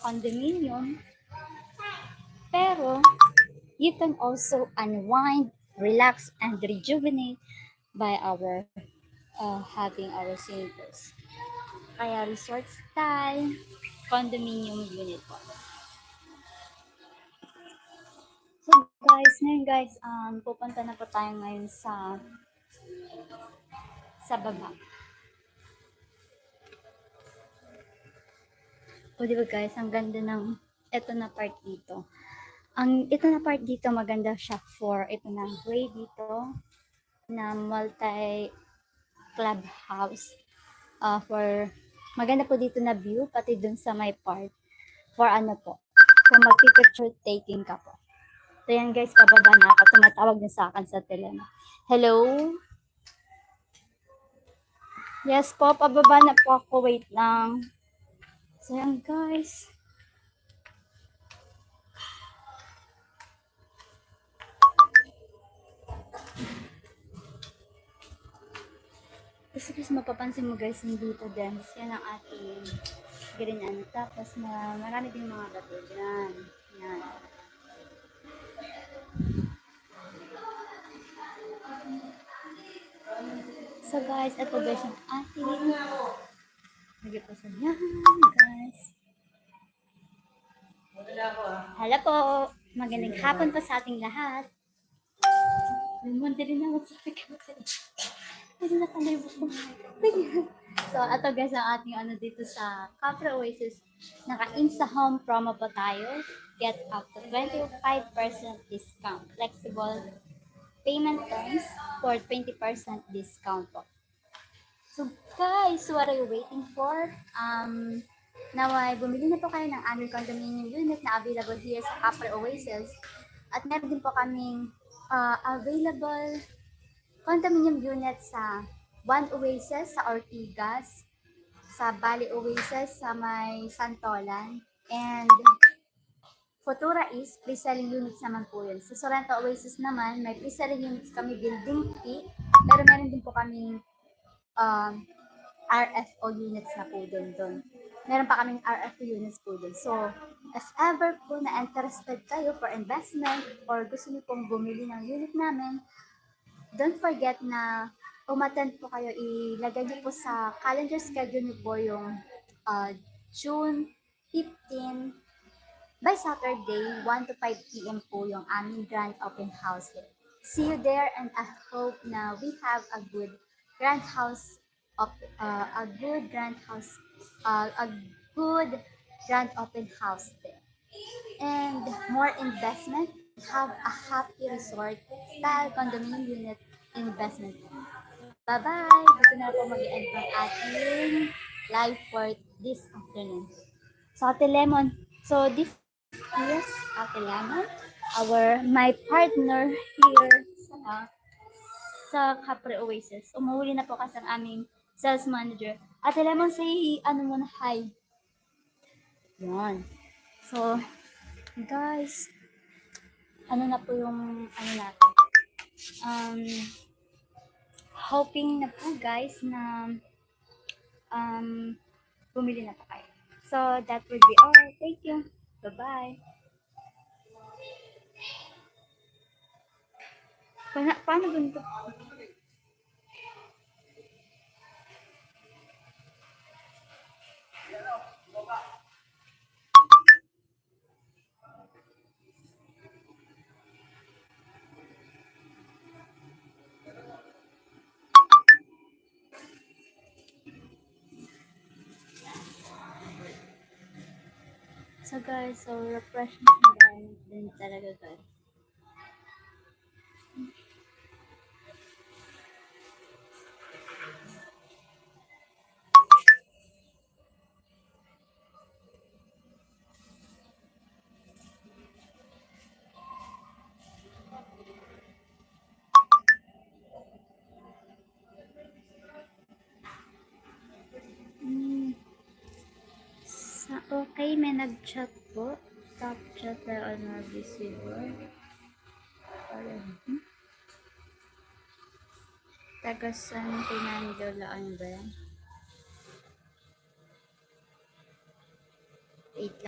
condominium. Pero, you can also unwind, relax, and rejuvenate by our having our swimming pools. Kaya resort style, condominium unit po. So guys, ngayon guys, pupunta na po tayo ngayon sa baba. O diba guys, ang ganda ng ito na part dito. Ito na part dito maganda siya for ito na way dito na multi clubhouse. For maganda po dito na view pati dun sa may part for ano po. Kung magpipicture taking ka po. So yan guys, pababa na ako. Tumatawag na sa akin sa telepono. Hello? Yes po, pababa na po ako. Wait lang. So yan guys. Kasi mapapansin mo guys, hindi dito dance. Yan ang ating ganyan. Tapos marami din mga bato dyan. Yan. So guys, ito guys yung ating lagi po sa yan guys. Hello po. Magandang hapon po sa ating lahat. Lumunti rin ako sa akin. Hindi na kalibot ko. So, ito guys ang ating ano dito sa Capra Oasis. Naka-Insta Home promo po tayo. Get up to 25% discount. Flexible payment terms for 20% discount po. So guys, what are you waiting for? Naway, bumili na po kayo ng aming condominium unit na available here sa Capra Oasis. At meron din po kaming available condominium unit sa One Oasis sa Ortigas, sa Bali Oasis sa may Santolan, and Futura East, pre-selling units naman po yun. Sa Sorrento Oasis naman, may pre-selling units kami building P, pero meron din po kaming RFO units na po din doon. Meron pa kaming RFO units po din. So, if ever po na interested kayo for investment or gusto niyo pong bumili ng unit namin, don't forget na umattend po kayo. Ilagay niyo po sa calendar schedule niyo po yung June 15 by Saturday, 1 to 5 p.m. po yung aming grand open house. See you there, and I hope na we have a good grand house a good grand open house there. And more investment, have a happy resort style condominium unit investment. Bye-bye! Dito na po mag-end ng ating live for this afternoon. So, Ate Lemon. So, this is Ate Lemon, my partner here sa Capra Oasis. Umuwi na po kasi ang aming sales manager. Ate Lemon, say muna, hi. Yan. So, guys, na po yung natin. Hoping na po guys na bumili na po kayo. So, that would be all. Thank you. Bye-bye. Paano ganito? So guys, so refreshing environment din talaga guys. Okay, may nag-chat po. Top chat na on our receiver. Taga San Fernando Laan ba yan? 8